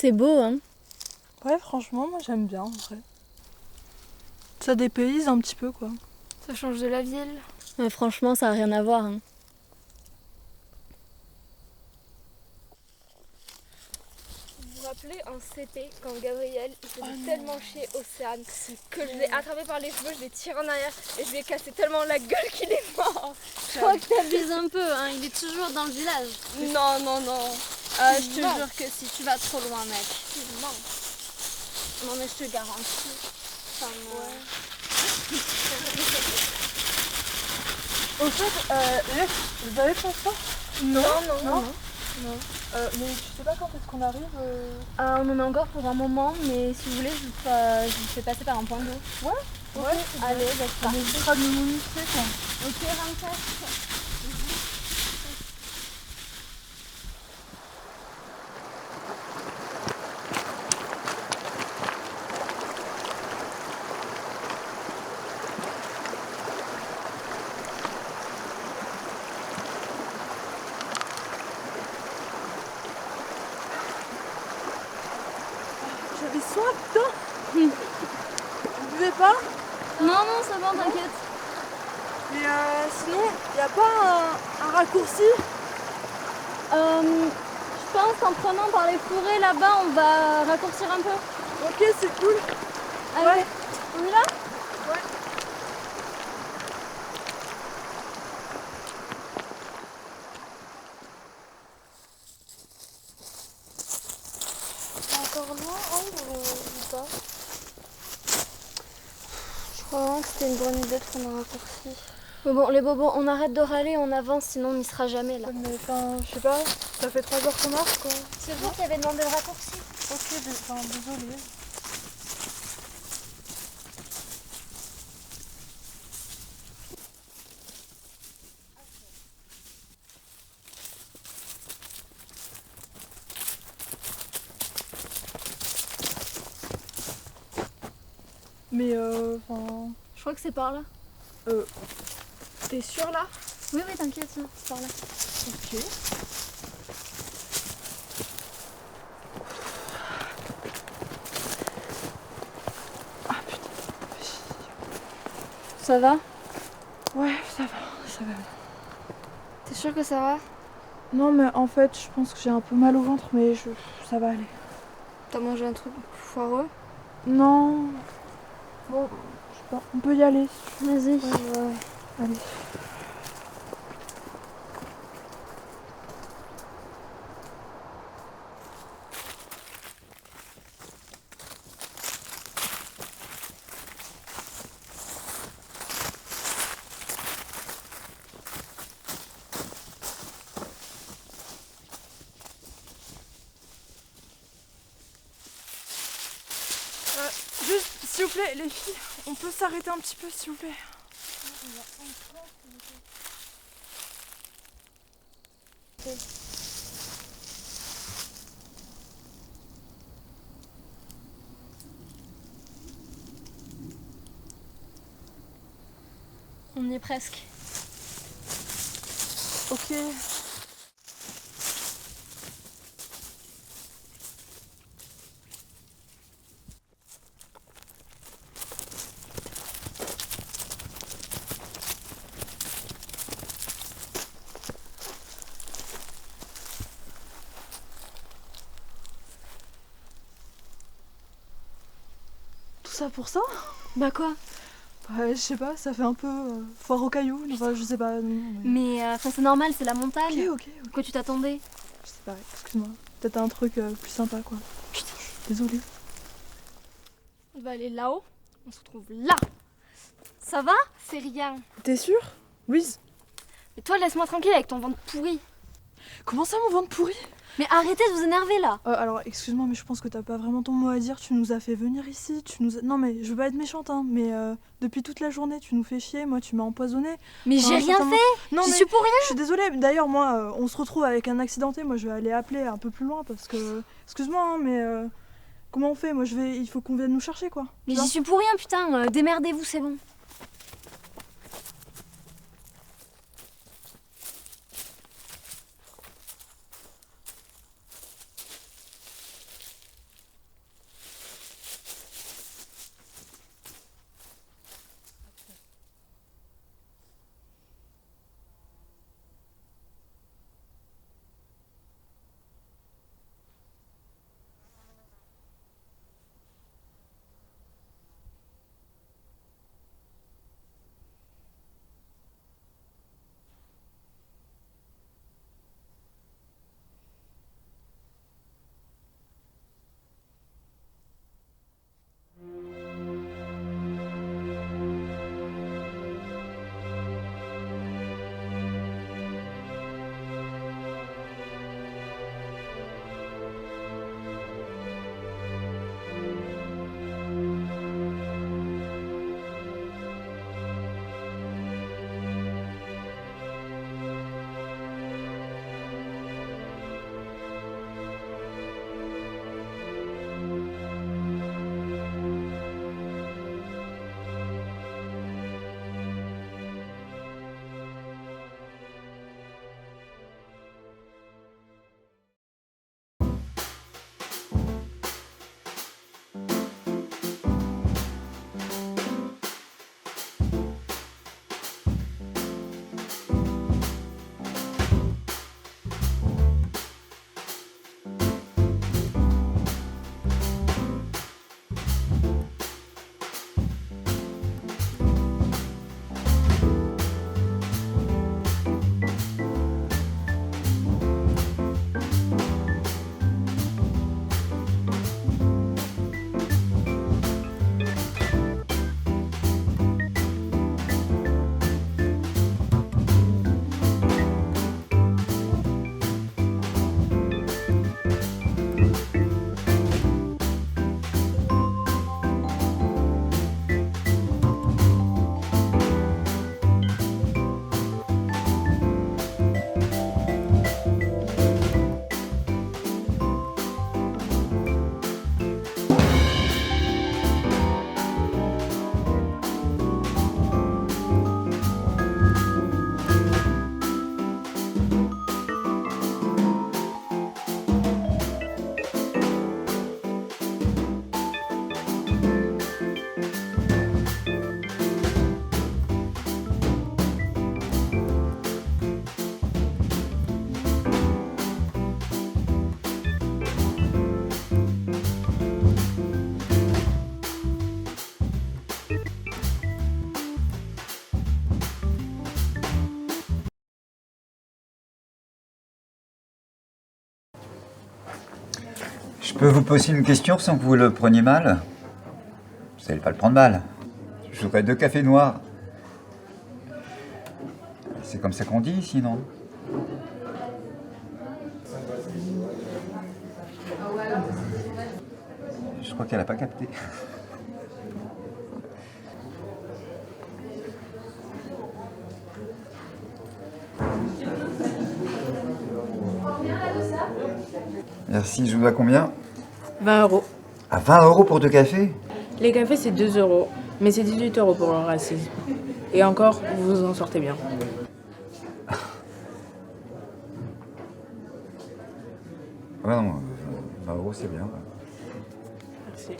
C'est beau, hein. Ouais, franchement, moi j'aime bien en vrai. Ça dépayse un petit peu quoi. Ça change de la ville. Ouais, franchement, ça a rien à voir, hein. Vous vous rappelez en CP quand Gabriel il faisait tellement chier Océane que je l'ai attrapé par les cheveux, je l'ai tiré en arrière et je lui ai cassé tellement la gueule qu'il est mort. Je crois que t'abuses un peu, hein. Il est toujours dans le village. Non, non, non. Je te jure que si tu vas trop loin, mec. Non, mais je te garantis. Enfin, Au fait, vous avez fait ça? Non, non. Mais je sais pas quand est-ce qu'on arrive. Ah, on en a encore pour un moment, mais si vous voulez, je vous fais passer par un point d'eau. Ouais. Allez, bah, c'est On parti. évitera de nous monifier quoi. Ok, 24. J'avais soif, putain. Vous buvez pas? Non, non, ça va, t'inquiète. Mais sinon, y a pas un raccourci? Je pense qu'en prenant par les fourrés là-bas, on va raccourcir un peu. Ok, c'est cool. Allez, Ouais. on y va? Encore loin, ou pas? Je crois vraiment que c'était une bonne idée de prendre un raccourci. Mais bon, les bobos, on arrête de râler, on avance, sinon on n'y sera jamais là. Mais enfin, je sais pas, ça fait 3 heures qu'on marche quoi. C'est vous qui avez demandé le raccourci. Ok, désolé. Mais enfin. Je crois que c'est par là. T'es sûre là? Oui, oui, t'inquiète, c'est par là. Ok. Ah putain. Ça va? Ouais, ça va. T'es sûre que ça va? Non mais en fait, je pense que j'ai un peu mal au ventre, mais ça va aller. T'as mangé un truc foireux? Non. Bon, je sais pas. On peut y aller. Vas-y. Ouais. Allez. Juste, s'il vous plaît, les filles, on peut s'arrêter un petit peu, s'il vous plaît. On y est presque. Ok. Tout ça pour ça? Bah quoi? Ouais, je sais pas, ça fait un peu foire aux cailloux, enfin je sais pas. Non, mais... Mais c'est normal, c'est la montagne. Ok. Quoi, tu t'attendais? Je sais pas, excuse-moi. Peut-être un truc plus sympa quoi. Putain, désolée. On va aller là-haut. On se retrouve là. Ça va? C'est rien. T'es sûre? Louise? Mais toi, laisse-moi tranquille avec ton ventre pourri. Comment ça mon ventre pourri? Mais arrêtez de vous énerver là. Alors excuse-moi mais je pense que t'as pas vraiment ton mot à dire, tu nous as fait venir ici, Non mais je veux pas être méchante hein, mais depuis toute la journée tu nous fais chier, moi tu m'as empoisonné. Mais j'ai rien certainement... fait. Non J'y mais suis pour rien. je suis désolée, d'ailleurs moi on se retrouve avec un accidenté, moi je vais aller appeler un peu plus loin parce que... Excuse-moi hein, mais comment on fait? Moi il faut qu'on vienne nous chercher quoi. Mais Tu vois? j'y suis pour rien, putain. Démerdez-vous, c'est bon. Je peux vous poser une question sans que vous le preniez mal? Vous n'allez pas le prendre mal. Je voudrais 2 cafés noirs. C'est comme ça qu'on dit ici, non? Je crois qu'elle n'a pas capté. Merci, je vous dois combien? 20 €. À 20 € pour 2 cafés? Les cafés, c'est 2 €, mais c'est 18 € pour leur assise. Et encore, vous vous en sortez bien. Ouais, non, 20 € c'est bien. Merci.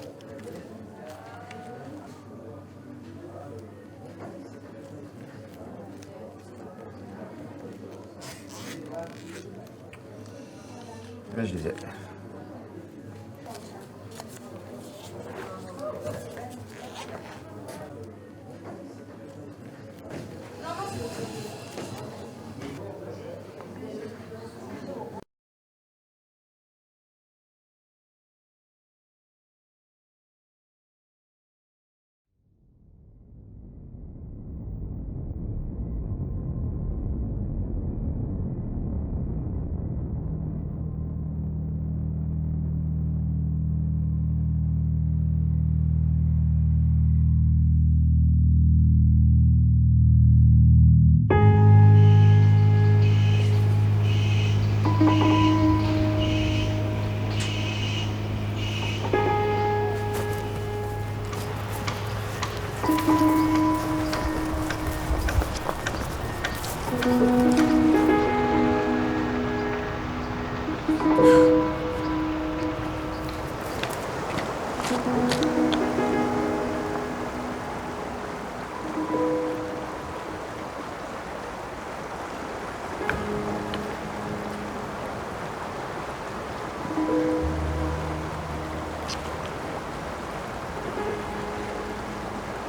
Là, je les ai.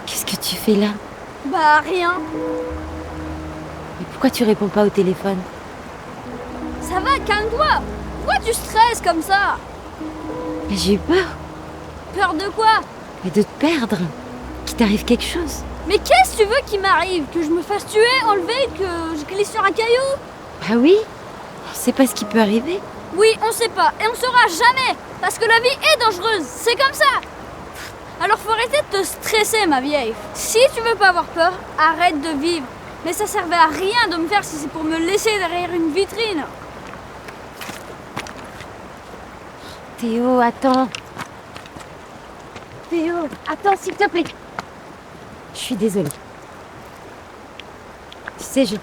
Qu'est-ce que tu fais là? Bah rien. Mais pourquoi tu réponds pas au téléphone? Ça va, calme-toi. Pourquoi tu stresses comme ça? Mais j'ai eu peur. Peur de quoi? Mais de te perdre. Qu'il t'arrive quelque chose. Mais qu'est-ce que tu veux qu'il m'arrive? Que je me fasse tuer, enlever, que je glisse sur un caillou? Bah oui. On sait pas ce qui peut arriver. Oui, on sait pas, et on saura jamais. Parce que la vie est dangereuse, c'est comme ça. Alors faut arrêter de te stresser, ma vieille. Si tu veux pas avoir peur, arrête de vivre. Mais ça servait à rien de me faire si c'est pour me laisser derrière une vitrine. Théo, attends. Théo, attends, s'il te plaît. Je suis désolée. Tu sais, je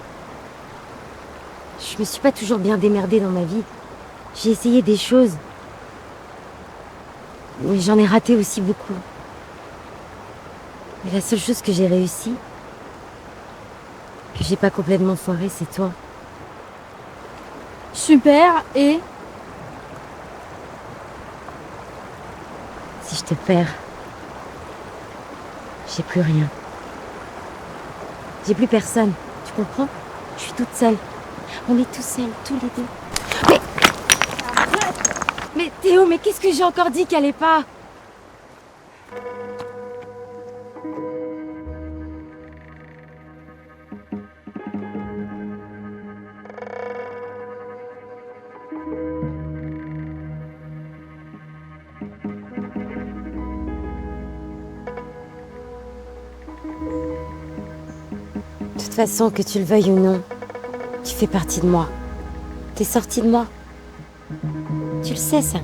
me suis pas toujours bien démerdée dans ma vie. J'ai essayé des choses. Mais j'en ai raté aussi beaucoup. Mais la seule chose que j'ai réussi, que j'ai pas complètement foiré, c'est toi. Super, et Si je te perds, j'ai plus rien. J'ai plus personne, tu comprends? Je suis toute seule. On est tous seuls, tous les deux. Mais Théo, mais qu'est-ce que j'ai encore dit qu'elle allait pas? De toute façon, que tu le veuilles ou non, tu fais partie de moi. T'es sorti de moi. Tu le sais, ça.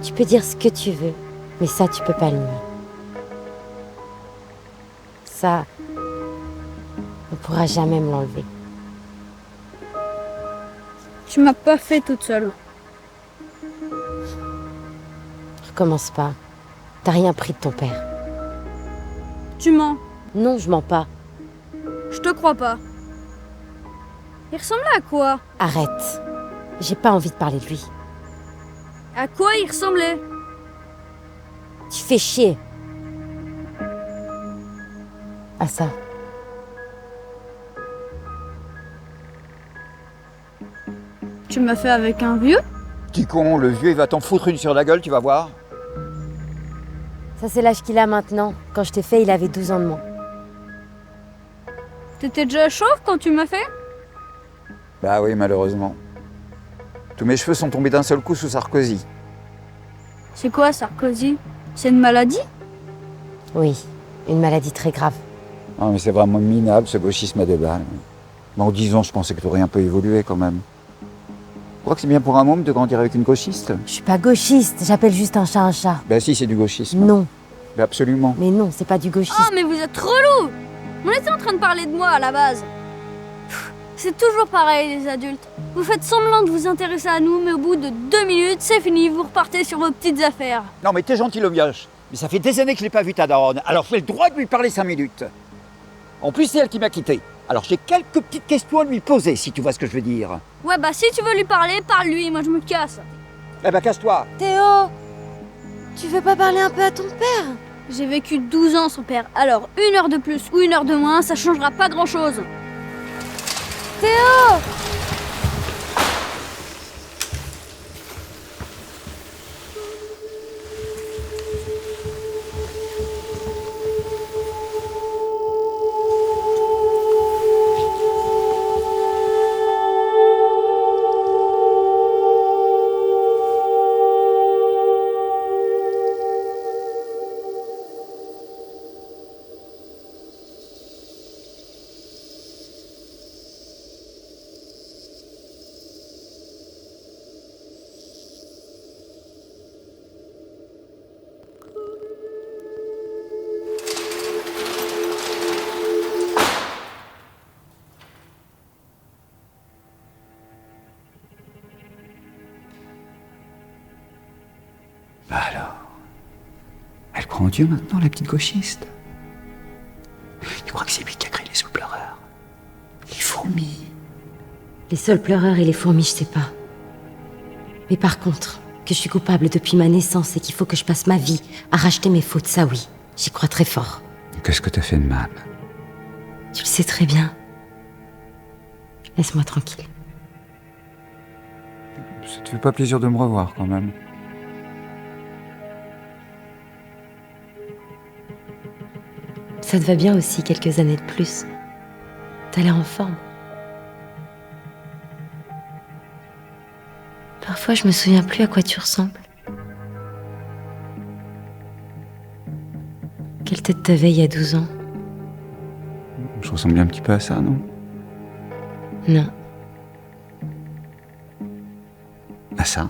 Tu peux dire ce que tu veux, mais ça, tu peux pas le nier. Ça, on pourra jamais me l'enlever. tu m'as pas fait toute seule. Recommence pas. T'as rien pris de ton père. Tu mens, Non, je mens pas. je te crois pas. Il ressemblait à quoi? Arrête. J'ai pas envie de parler de lui. À quoi il ressemblait? Tu fais chier. À ça. Tu m'as fait avec un vieux? Petit con, le vieux, il va t'en foutre une sur la gueule, tu vas voir. Ça, c'est l'âge qu'il a maintenant. Quand je t'ai fait, il avait 12 ans de moins. T'étais déjà chauve quand tu m'as fait? Bah oui, malheureusement. Tous mes cheveux sont tombés d'un seul coup sous Sarkozy. C'est quoi Sarkozy? C'est une maladie? Oui, une maladie très grave. Non, mais c'est vraiment minable, ce gauchisme à deux balles. Bon, en 10 ans, je pensais que t'aurais un peu évolué quand même. Tu crois que c'est bien pour un môme de grandir avec une gauchiste? Je suis pas gauchiste, j'appelle juste un chat un chat. Bah si, c'est du gauchisme. Non, Bah absolument. mais non, c'est pas du gauchisme. Oh, mais vous êtes relou! On était en train de parler de moi à la base. C'est toujours pareil, les adultes. Vous faites semblant de vous intéresser à nous, mais au bout de 2 minutes, c'est fini, vous repartez sur vos petites affaires. Non, mais t'es gentil, le mioche. Mais ça fait des années que je l'ai pas vu, ta daronne. Alors j'ai le droit de lui parler 5 minutes. En plus, c'est elle qui m'a quitté. Alors j'ai quelques petites questions à lui poser, si tu vois ce que je veux dire. Ouais, bah si tu veux lui parler, parle-lui, moi je me casse. Eh ben, casse-toi. Théo, tu veux pas parler un peu à ton père? J'ai vécu 12 ans sans père, alors 1 heure de plus ou 1 heure de moins, ça changera pas grand-chose. Théo! Bah alors, elle croit en Dieu maintenant, la petite gauchiste. Tu crois que c'est lui qui a créé les saules pleureurs? Les fourmis. Les saules pleureurs et les fourmis, je sais pas. Mais par contre, que je suis coupable depuis ma naissance et qu'il faut que je passe ma vie à racheter mes fautes, ça oui, j'y crois très fort. Qu'est-ce que t'as fait de mal? Tu le sais très bien. Laisse-moi tranquille. Ça te fait pas plaisir de me revoir quand même. Ça te va bien aussi quelques années de plus. T'as l'air en forme. Parfois, je me souviens plus à quoi tu ressembles. Quelle tête t'avais il y a 12 ans? Je ressemblais un petit peu à ça, non? Non. À ça?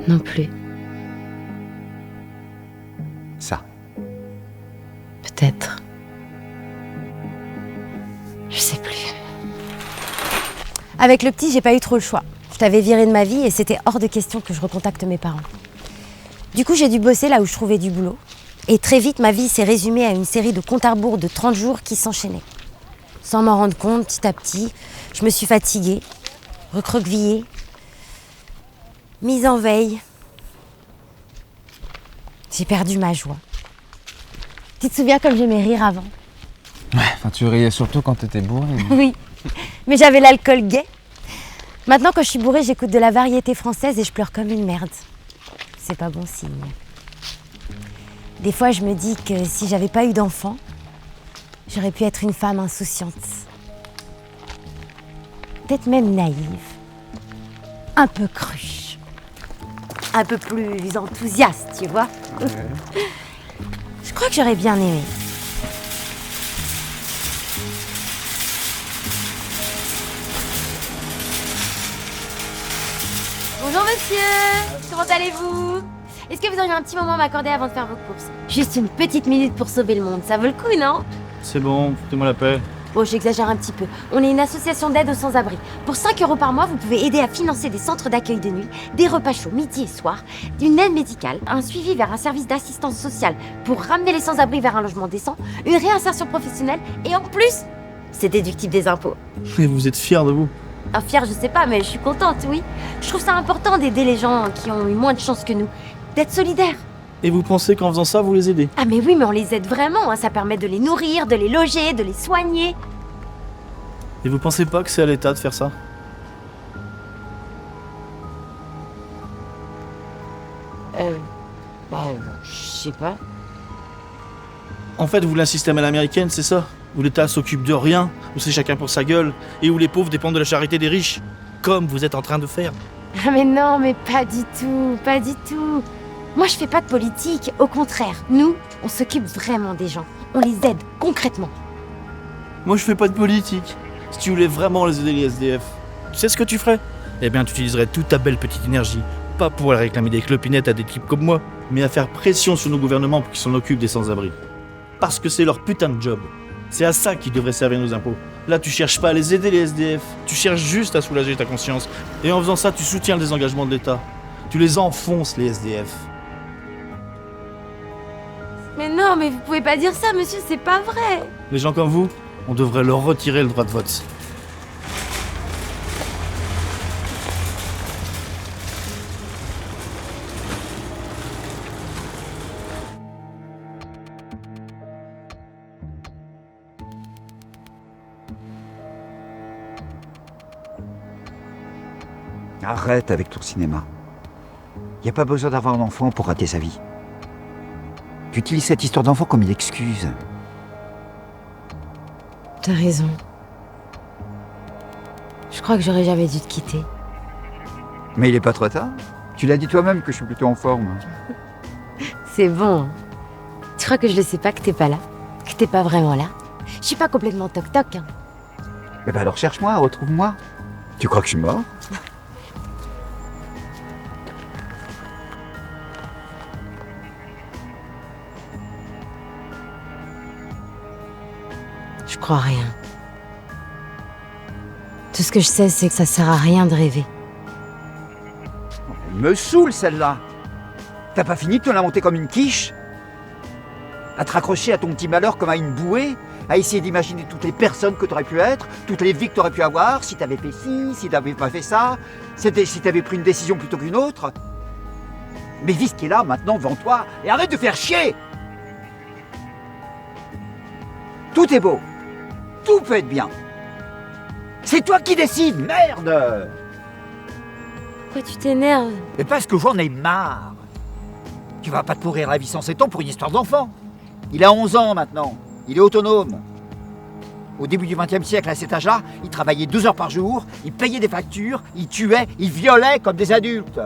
Non plus. Ça. Peut-être. Je sais plus. Avec le petit, j'ai pas eu trop le choix. Je t'avais viré de ma vie et c'était hors de question que je recontacte mes parents. Du coup, j'ai dû bosser là où je trouvais du boulot. Et très vite, ma vie s'est résumée à une série de comptes à rebours de 30 jours qui s'enchaînaient. Sans m'en rendre compte, petit à petit, je me suis fatiguée, recroquevillée, mise en veille. J'ai perdu ma joie. Tu te souviens comme j'aimais rire avant? Ouais, enfin tu riais surtout quand t'étais bourré. Oui, mais j'avais l'alcool gai. Maintenant, quand je suis bourrée, j'écoute de la variété française et je pleure comme une merde. C'est pas bon signe. Des fois, je me dis que si j'avais pas eu d'enfant, j'aurais pu être une femme insouciante. Peut-être même naïve. Un peu cruche. Un peu plus enthousiaste, tu vois. Je crois que j'aurais bien aimé. Bonjour monsieur, comment allez-vous? Est-ce que vous auriez un petit moment à m'accorder avant de faire vos courses? Juste une petite minute pour sauver le monde, ça vaut le coup, non? C'est bon, foutez-moi la paix. Bon, j'exagère un petit peu. On est une association d'aide aux sans-abri. Pour 5 € par mois, vous pouvez aider à financer des centres d'accueil de nuit, des repas chauds midi et soir, une aide médicale, un suivi vers un service d'assistance sociale pour ramener les sans-abri vers un logement décent, une réinsertion professionnelle et en plus, c'est déductible des impôts. Et vous êtes fiers de vous? Un fier, je sais pas, mais je suis contente, oui. Je trouve ça important d'aider les gens qui ont eu moins de chance que nous, d'être solidaires. Et vous pensez qu'en faisant ça, vous les aidez? Ah mais oui, mais on les aide vraiment, hein. Ça permet de les nourrir, de les loger, de les soigner. Et vous pensez pas que c'est à l'État de faire ça? Je sais pas. En fait, vous voulez un système à l'américaine, c'est ça? Où l'État s'occupe de rien, où c'est chacun pour sa gueule, et où les pauvres dépendent de la charité des riches, comme vous êtes en train de faire. Ah mais non, mais pas du tout, pas du tout. Moi je fais pas de politique, au contraire. Nous, on s'occupe vraiment des gens. On les aide concrètement. Moi, je fais pas de politique. Si tu voulais vraiment les aider, les SDF, tu sais ce que tu ferais? Eh bien, tu utiliserais toute ta belle petite énergie, pas pour aller réclamer des clopinettes à des types comme moi, mais à faire pression sur nos gouvernements pour qu'ils s'en occupent des sans-abri. Parce que c'est leur putain de job. C'est à ça qu'ils devraient servir nos impôts. Là, tu cherches pas à les aider, les SDF. Tu cherches juste à soulager ta conscience. Et en faisant ça, tu soutiens le désengagement de l'État. Tu les enfonces, les SDF. Mais non, mais vous pouvez pas dire ça, monsieur, c'est pas vrai. Les gens comme vous, on devrait leur retirer le droit de vote. Arrête avec ton cinéma. Y a pas besoin d'avoir un enfant pour rater sa vie. Tu utilises cette histoire d'enfant comme une excuse. T'as raison. Je crois que j'aurais jamais dû te quitter. Mais il est pas trop tard. Tu l'as dit toi-même que je suis plutôt en forme. C'est bon. Tu crois que je le sais pas que t'es pas là? Que t'es pas vraiment là? Je suis pas complètement toc-toc, hein. Eh ben alors cherche-moi, retrouve-moi. Tu crois que je suis mort? Je crois rien. Tout ce que je sais, c'est que ça sert à rien de rêver. Elle me saoule celle-là. T'as pas fini de te la monter comme une quiche? À te raccrocher à ton petit malheur comme à une bouée? À essayer d'imaginer toutes les personnes que t'aurais pu être, toutes les vies que t'aurais pu avoir, si t'avais fait ci, si t'avais pas fait ça, si t'avais pris une décision plutôt qu'une autre? Mais vis ce qui est là maintenant devant toi et arrête de faire chier! Tout est beau. Tout peut être bien. C'est toi qui décides, merde! Pourquoi tu t'énerves? Mais parce que j'en ai marre. Tu vas pas te pourrir la vie sans 7 ans pour une histoire d'enfant. Il a 11 ans maintenant. Il est autonome. Au début du XXe siècle, à cet âge-là, il travaillait 12 heures par jour, il payait des factures, il tuait, il violait comme des adultes.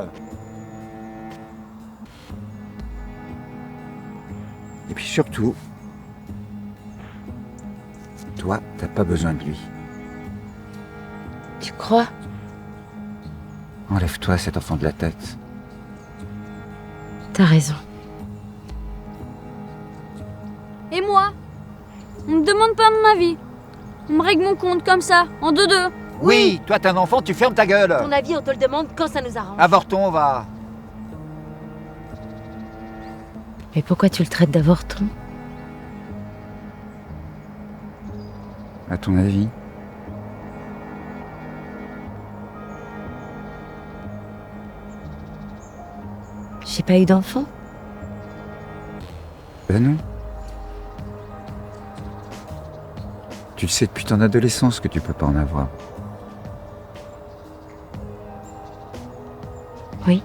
Et puis surtout, toi, t'as pas besoin de lui. Tu crois? Enlève-toi cet enfant de la tête. T'as raison. Et moi? On me demande pas mon avis. On me règle mon compte comme ça, en deux-deux. Oui, toi t'es un enfant, tu fermes ta gueule. Ton avis, on te le demande quand ça nous arrange. Avorton, va. Mais pourquoi tu le traites d'avorton? À ton avis? J'ai pas eu d'enfant. Ben non. Tu le sais depuis ton adolescence que tu peux pas en avoir. Oui.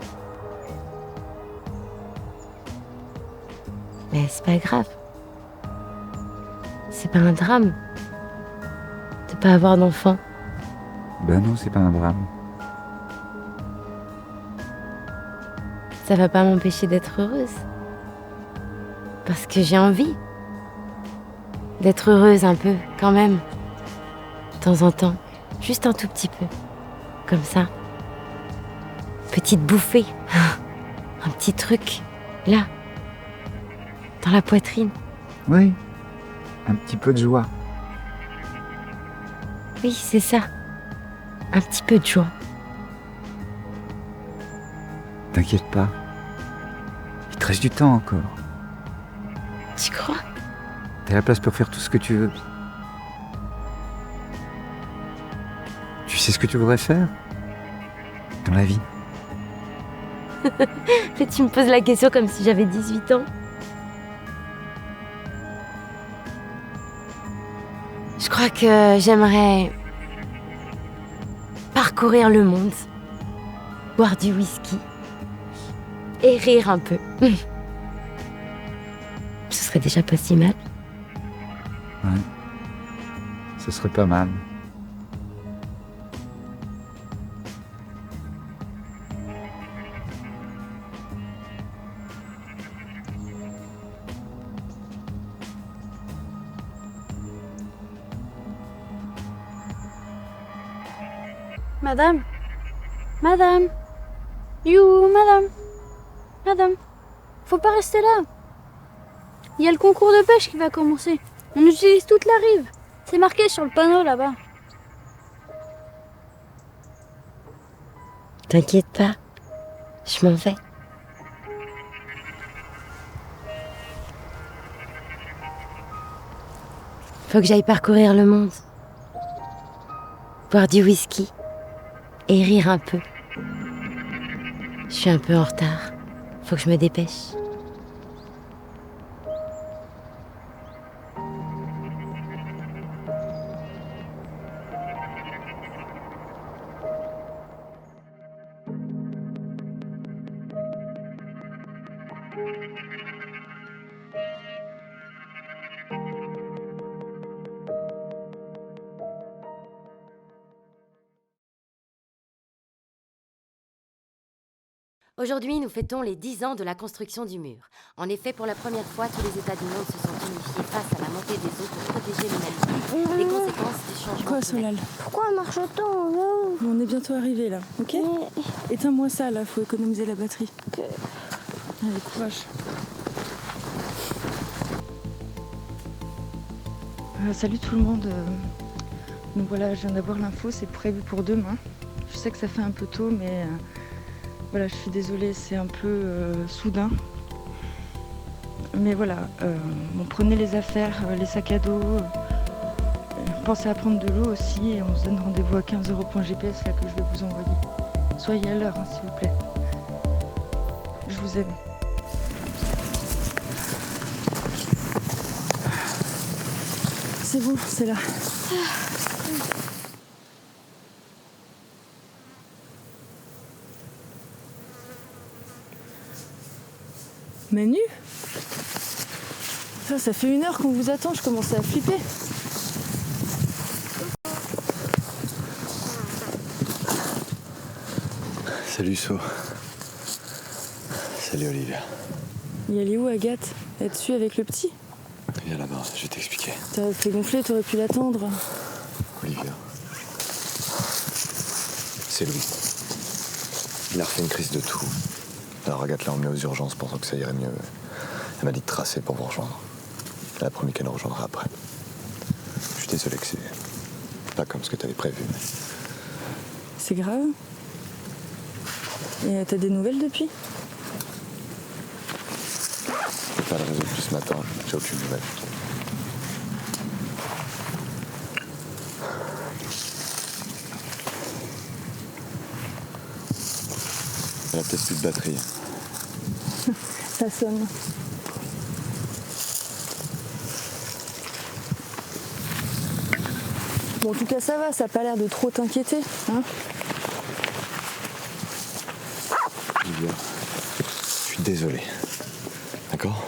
Mais c'est pas grave. C'est pas un drame de pas avoir d'enfant. Ben non, c'est pas un drame. Ça va pas m'empêcher d'être heureuse. Parce que j'ai envie d'être heureuse un peu, quand même. De temps en temps. Juste un tout petit peu. Comme ça. Petite bouffée. Un petit truc. Là. Dans la poitrine. Oui. Un petit peu de joie. Oui, c'est ça. Un petit peu de joie. T'inquiète pas. Il te reste du temps encore. Tu crois? T'as la place pour faire tout ce que tu veux. Tu sais ce que tu voudrais faire dans la vie? Mais tu me poses la question comme si j'avais 18 ans. Je crois que j'aimerais parcourir le monde, boire du whisky, et rire un peu. Ce serait déjà pas si mal. Ouais. Ce serait pas mal. Madame, madame, madame, madame, faut pas rester là. Il y a le concours de pêche qui va commencer. On utilise toute la rive. C'est marqué sur le panneau là-bas. T'inquiète pas, je m'en vais. Faut que j'aille parcourir le monde. Boire du whisky et rire un peu. Je suis un peu en retard. Faut que je me dépêche. Aujourd'hui, nous fêtons les 10 ans de la construction du mur. En effet, pour la première fois, tous les États du monde se sont unifiés face à la montée des eaux pour protéger l'humanité des conséquences du changement Quoi, climatique. Solal? Pourquoi on marche autant là? On est bientôt arrivé là, ok? Éteins-moi ça là, faut économiser la batterie. Allez, courage. Salut tout le monde. Donc voilà, je viens d'avoir l'info, c'est prévu pour demain. Je sais que ça fait un peu tôt, mais voilà, je suis désolée, c'est un peu soudain. Mais voilà, bon, prenez les affaires, les sacs à dos. Pensez à prendre de l'eau aussi et on se donne rendez-vous à 15 € .gps là que je vais vous envoyer. Soyez à l'heure, hein, s'il vous plaît. Je vous aime. C'est bon, c'est là. Manu? Ça fait 1 heure qu'on vous attend, je commençais à flipper. Salut So. Salut Olivia. Et elle est où Agathe? Elle est dessus avec le petit? Viens là-bas, je vais t'expliquer. T'aurais fait gonfler, t'aurais pu l'attendre. Olivia. C'est Louis. Il a refait une crise de tout. Alors Agathe l'a emmené aux urgences pensant que ça irait mieux. Elle m'a dit de tracer pour vous rejoindre. Elle a promis qu'elle nous rejoindra après. Je suis désolé que c'est pas comme ce que t'avais prévu. Mais... C'est grave? Et t'as des nouvelles depuis? J'ai pas de réseau depuis ce matin, j'ai aucune nouvelle. Elle a peut-être plus de batterie. Ça sonne. Bon, en tout cas, ça va, ça a pas l'air de trop t'inquiéter, hein? Olivia, je suis désolé. D'accord?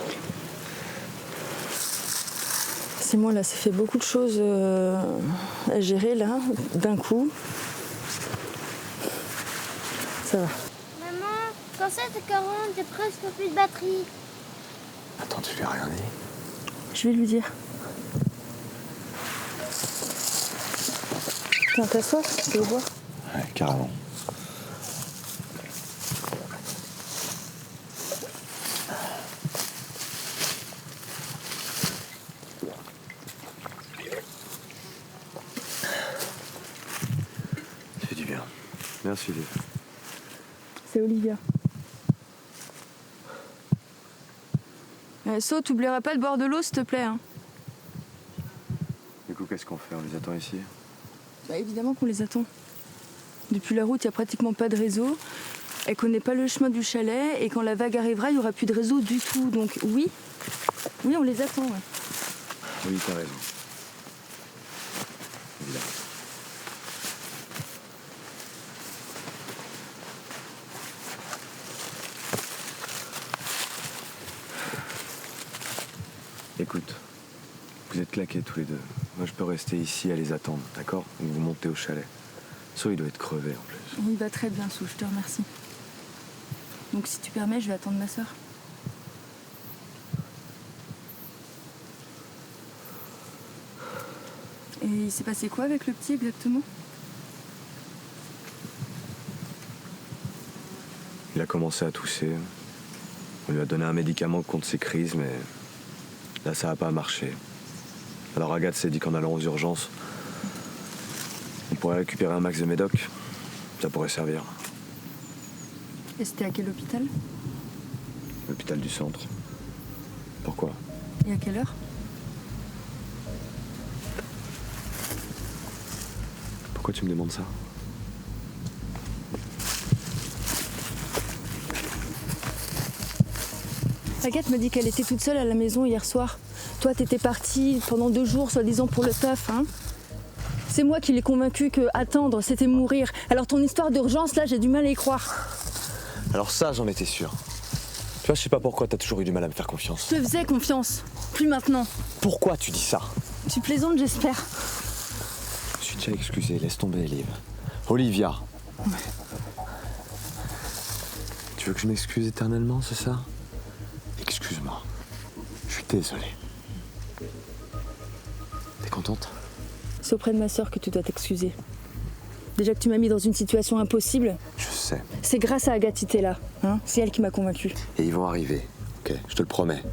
C'est moi, là, ça fait beaucoup de choses à gérer, là, d'un coup. Ça va. Maman, quand c'est 40, j'ai presque plus de batterie. Attends, tu lui as rien dit? Je vais lui dire. Tiens, t'assois, tu veux boire? Ouais, carrément. Ça fait du bien. Merci, Liv. C'est Olivia. So, t'oublieras pas de boire de l'eau, s'il te plaît. Hein. Du coup, qu'est-ce qu'on fait? On les attend ici? Bah, évidemment qu'on les attend. Depuis la route, il n'y a pratiquement pas de réseau. Elle connaît pas le chemin du chalet. Et quand la vague arrivera, il n'y aura plus de réseau du tout. Donc oui, on les attend. Ouais. Oui, t'as raison. Évidemment. Écoute, vous êtes claqués tous les deux. Moi, je peux rester ici à les attendre, d'accord? Ou vous montez au chalet. So, il doit être crevé en plus. Oui, bah très bien, Sou, je te remercie. Donc si tu permets, je vais attendre ma sœur. Et il s'est passé quoi avec le petit exactement? Il a commencé à tousser. On lui a donné un médicament contre ses crises, mais là, ça n'a pas marché. Alors Agathe s'est dit qu'en allant aux urgences, on pourrait récupérer un max de médoc. Ça pourrait servir. Et c'était à quel hôpital? L'hôpital du centre. Pourquoi? Et à quelle heure? Pourquoi tu me demandes ça? Agathe m'a dit qu'elle était toute seule à la maison hier soir. Toi, t'étais partie pendant 2 jours, soi-disant pour le taf, hein? C'est moi qui l'ai convaincue que attendre, c'était mourir. Alors ton histoire d'urgence, là, j'ai du mal à y croire. Alors ça, j'en étais sûr. Tu vois, je sais pas pourquoi t'as toujours eu du mal à me faire confiance. Je te faisais confiance, plus maintenant. Pourquoi tu dis ça? Tu plaisantes, j'espère. Je suis déjà excusé, laisse tomber, Liv. Olivia. Tu veux que je m'excuse éternellement, c'est ça? Excuse-moi. Je suis désolé. T'es contente? C'est auprès de ma sœur que tu dois t'excuser. Déjà que tu m'as mis dans une situation impossible. Je sais. C'est grâce à Agathe si t'es là, hein. C'est elle qui m'a convaincue. Et ils vont arriver, ok? Je te le promets.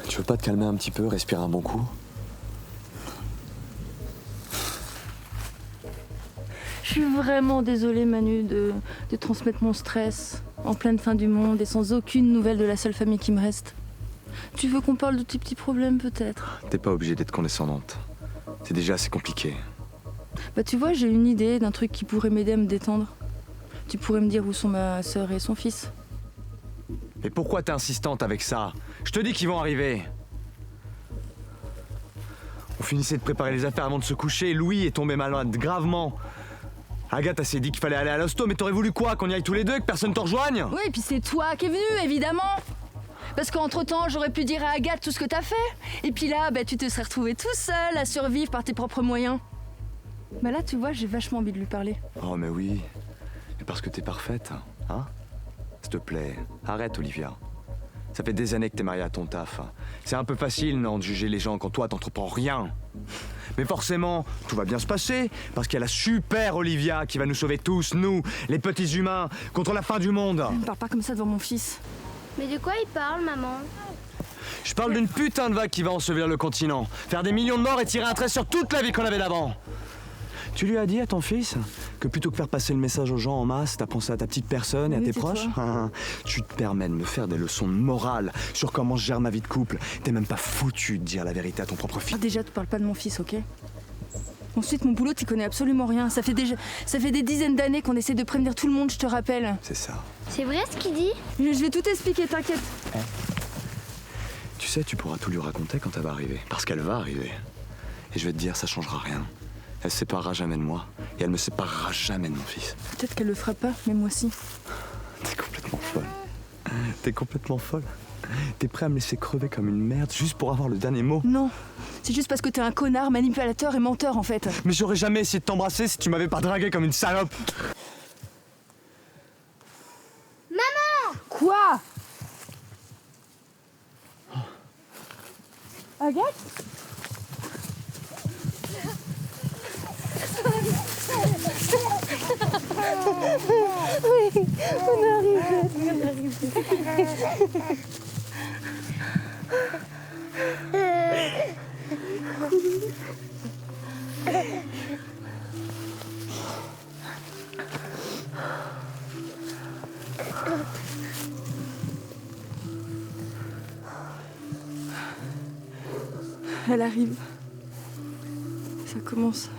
Tu veux pas te calmer un petit peu, respirer un bon coup? Je suis vraiment désolée, Manu, de transmettre mon stress en pleine fin du monde et sans aucune nouvelle de la seule famille qui me reste. Tu veux qu'on parle de tes petits problèmes, peut-être? T'es pas obligée d'être condescendante. C'est déjà assez compliqué. Bah tu vois, j'ai une idée d'un truc qui pourrait m'aider à me détendre. Tu pourrais me dire où sont ma sœur et son fils. Mais pourquoi t'es insistante avec ça? Je te dis qu'ils vont arriver. On finissait de préparer les affaires avant de se coucher. Louis est tombé malade, gravement. Agathe, elle s'est dit qu'il fallait aller à l'hosto, mais t'aurais voulu quoi? Qu'on y aille tous les deux et que personne te rejoigne? Oui, et puis c'est toi qui es venu, évidemment. Parce qu'entre-temps, j'aurais pu dire à Agathe tout ce que t'as fait. Et puis là, bah, tu te serais retrouvé tout seul à survivre par tes propres moyens. Bah là, tu vois, j'ai vachement envie de lui parler. Oh, mais oui. Mais parce que t'es parfaite, hein? S'il te plaît, arrête, Olivia. Ça fait des années que t'es mariée à ton taf. C'est un peu facile, non, de juger les gens quand toi, t'entreprends rien. Mais forcément, tout va bien se passer, parce qu'il y a la super Olivia qui va nous sauver tous, nous, les petits humains, contre la fin du monde. Ne parle pas comme ça devant mon fils. Mais de quoi il parle, maman? Je parle d'une putain de vague qui va ensevelir le continent, faire des millions de morts et tirer un trait sur toute la vie qu'on avait d'avant. Tu lui as dit à ton fils que plutôt que faire passer le message aux gens en masse, t'as pensé à ta petite personne et à tes proches? Tu te permets de me faire des leçons de morale sur comment je gère ma vie de couple. T'es même pas foutu de dire la vérité à ton propre fils. Ah, déjà, tu parles pas de mon fils, ok? Ensuite, mon boulot, t'y connais absolument rien. Ça fait des dizaines d'années qu'on essaie de prévenir tout le monde, je te rappelle. C'est ça. C'est vrai ce qu'il dit? Je vais tout expliquer, t'inquiète. Tu sais, tu pourras tout lui raconter quand elle va arriver. Parce qu'elle va arriver. Et je vais te dire, ça changera rien. Elle se séparera jamais de moi. Et elle me séparera jamais de mon fils. Peut-être qu'elle le fera pas, mais moi aussi. T'es complètement folle. T'es complètement folle. T'es prêt à me laisser crever comme une merde juste pour avoir le dernier mot? Non. C'est juste parce que t'es un connard, manipulateur et menteur, en fait. Mais j'aurais jamais essayé de t'embrasser si tu m'avais pas dragué comme une salope. Maman! Quoi? Agathe? Oui, on est arrivé. Elle arrive. Ça commence.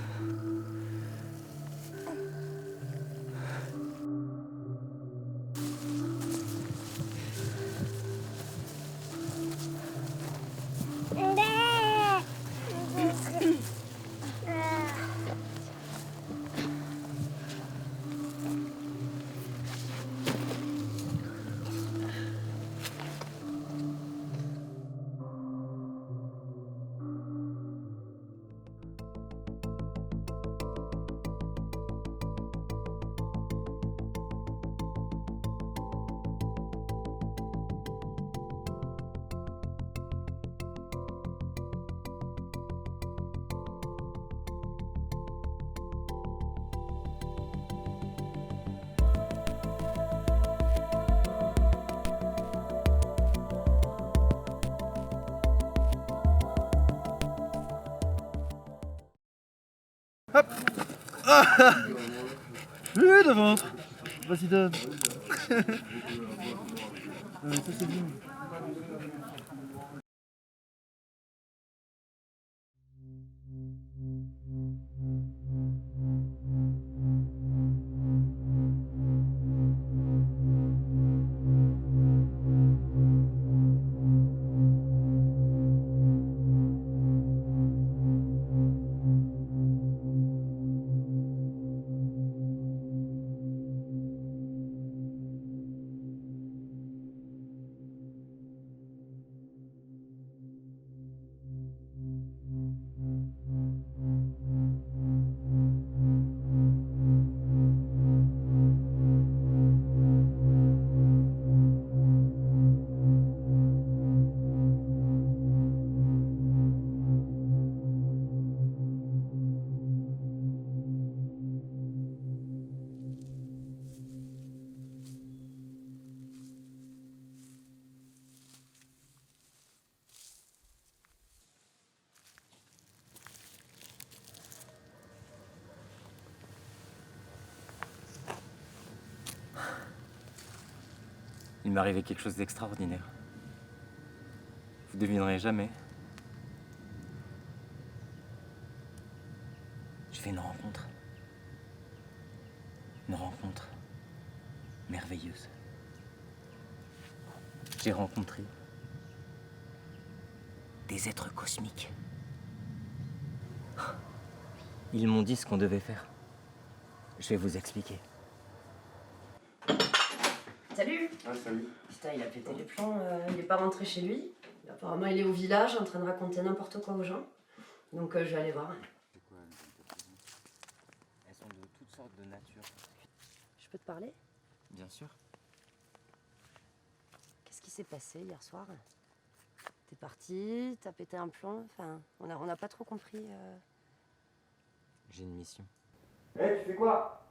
Hop. Ah. Le ventre. Vas-y, donne. Ça c'est bien. Il m'est arrivé quelque chose d'extraordinaire. Vous devinerez jamais. Je fais une rencontre. Une rencontre merveilleuse. J'ai rencontré des êtres cosmiques. Ils m'ont dit ce qu'on devait faire. Je vais vous expliquer. Salut. Ah, salut. Putain, il a pété les plombs, il est pas rentré chez lui. Apparemment, il est au village en train de raconter n'importe quoi aux gens. Donc, je vais aller voir. C'est quoi elles sont de toutes sortes de nature. Je peux te parler? Bien sûr. Qu'est-ce qui s'est passé hier soir? T'es parti, t'as pété un plomb, enfin, on n'a pas trop compris. J'ai une mission. Hé, tu fais quoi?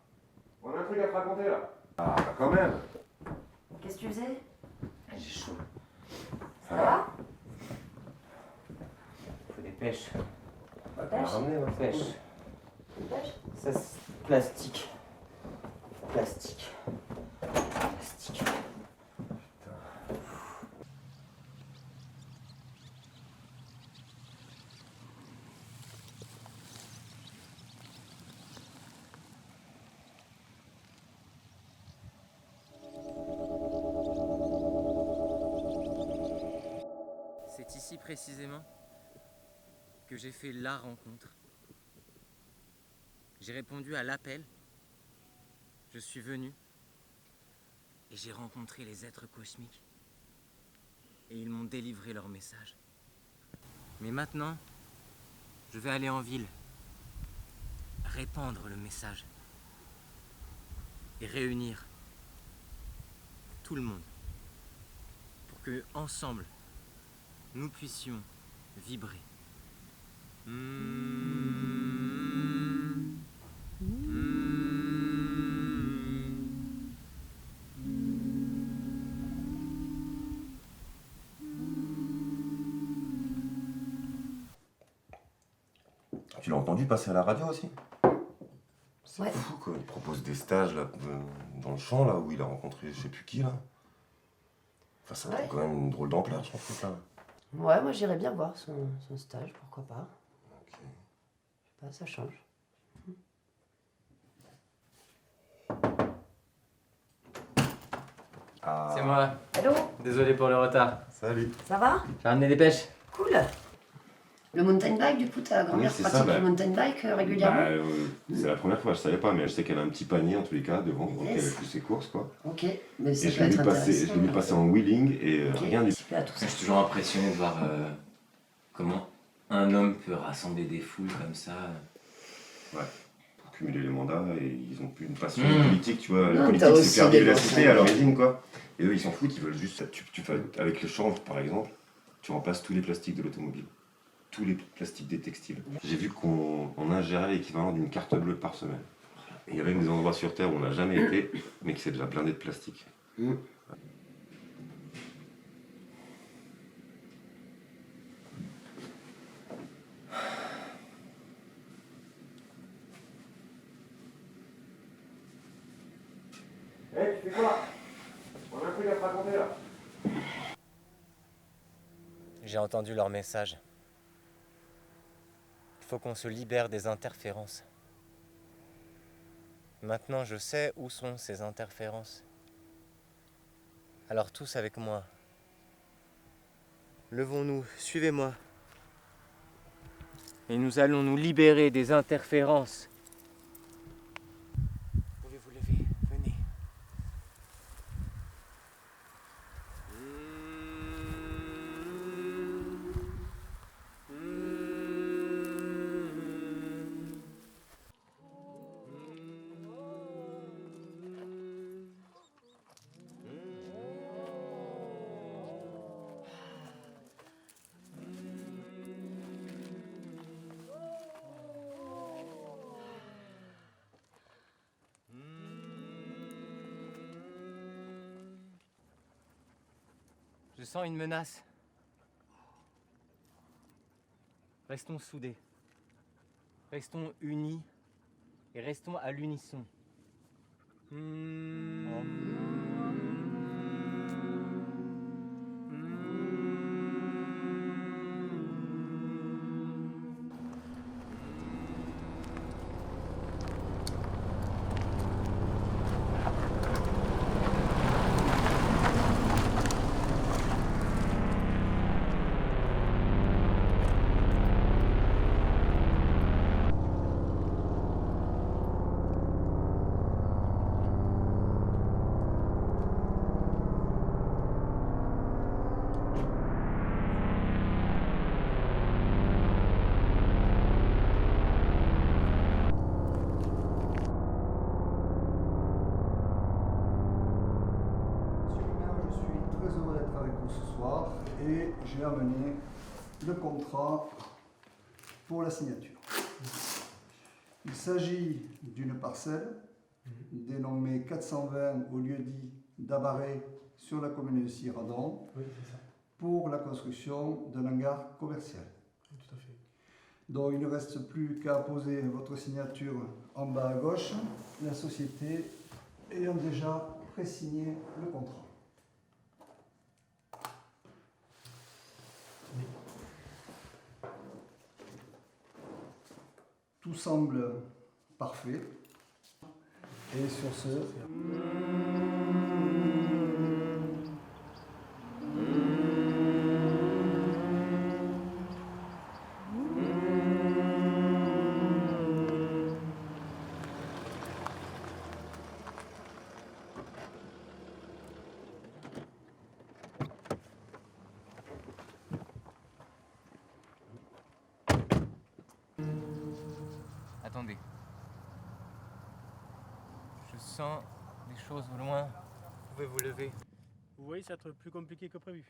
On a un truc à te raconter là. Ah, bah quand même. Qu'est-ce que tu faisais? J'ai chaud. Ça va? Faut des pêches. Bah, t'en as ramené, moi. Pêche. Une pêche? Ça, c'est plastique. Plastique. Plastique. C'est ici précisément que j'ai fait la rencontre. J'ai répondu à l'appel. Je suis venu et j'ai rencontré les êtres cosmiques. Et ils m'ont délivré leur message. Mais maintenant, je vais aller en ville, répandre le message et réunir tout le monde pour que, ensemble, nous puissions vibrer. Tu l'as entendu passer à la radio aussi? C'est Ouais. fou quoi, il propose des stages là, dans le champ là où il a rencontré je sais plus qui là. Enfin ça prend quand même une drôle d'ampleur son truc là. Ouais, moi j'irais bien voir son stage, pourquoi pas. Ok. Je sais pas, ça change. Ah. C'est moi. Hello. Désolé pour le retard. Salut. Ça va? J'ai ramené des pêches. Cool. Le mountain bike, du coup, ta grand-mère Oui, c'est pratique ça, bah. le mountain bike régulièrement? C'est la première fois, je savais pas, mais je sais qu'elle a un petit panier en tous les cas devant pour Yes. qu'elle fait ses courses quoi. Ok, mais ça Et peut je l'ai être vu passer, intéressant. je l'ai vu passer en wheeling et Ok, rien du tout. super, tout ça. Je suis toujours impressionné de voir comment un homme peut rassembler des foules comme ça. Ouais. Pour cumuler les mandats et ils ont plus une passion Mmh. politique, tu vois. Non, La t'as politique aussi c'est perdu des la passions. cité à l'origine quoi. Et eux ils s'en foutent, ils veulent juste. Tu fais, avec le chanvre par exemple, tu remplaces tous les plastiques de l'automobile. Tous les plastiques des textiles. J'ai vu qu'on ingérait l'équivalent d'une carte bleue par semaine. Et il y a même des endroits sur Terre où on n'a jamais été, mais qui c'est déjà blindé de plastique. Mmh. On a un truc à te raconter là. J'ai entendu leur message. Il faut qu'on se libère des interférences. Maintenant, je sais où sont ces interférences. Alors tous avec moi. Levons-nous, suivez-moi. Et nous allons nous libérer des interférences. Vous pouvez vous lever, venez. Je sens une menace. Restons soudés. Restons unis et restons à l'unisson. Et j'ai amené le contrat pour la signature. Il s'agit d'une parcelle dénommée 420 au lieu-dit d'Abaré sur la commune de Ciradon pour la construction d'un hangar commercial. Tout à fait. Donc il ne reste plus qu'à poser votre signature en bas à gauche, la société ayant déjà pré-signé le contrat. Tout semble parfait. Et sur ce... Attendez. Je sens des choses au loin. Vous pouvez vous lever. Vous voyez, ça va être plus compliqué que prévu.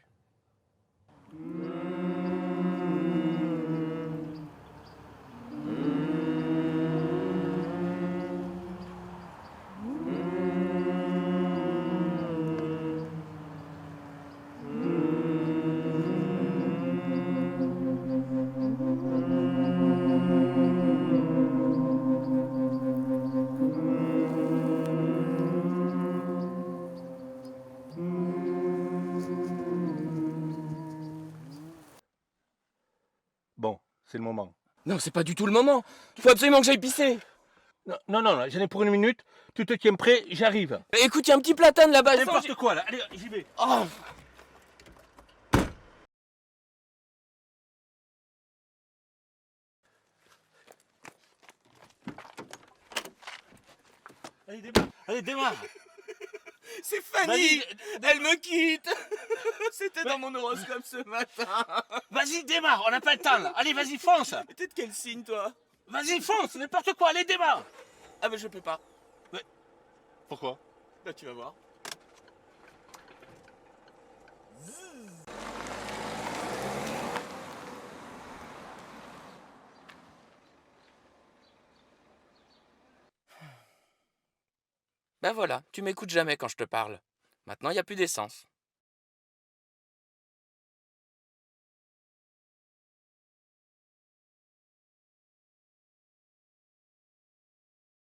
Bon, c'est le moment. Non, c'est pas du tout le moment. Faut absolument que j'aille pisser. Non, j'en ai pour une minute. Tu te tiens prêt, j'arrive. Écoute, il y a un petit platane là-bas. N'importe quoi là, allez, j'y vais. Oh. Allez, démarre. C'est Fanny. Elle me quitte. C'était dans mon horoscope ce matin. Vas-y, démarre, on n'a pas le temps là. Allez, vas-y, fonce. T'es de quel signe, toi? Vas-y, fonce, n'importe quoi, allez, démarre. Ah bah je peux pas. Pourquoi? Bah tu vas voir. Ben voilà, tu m'écoutes jamais quand je te parle. Maintenant, il n'y a plus d'essence.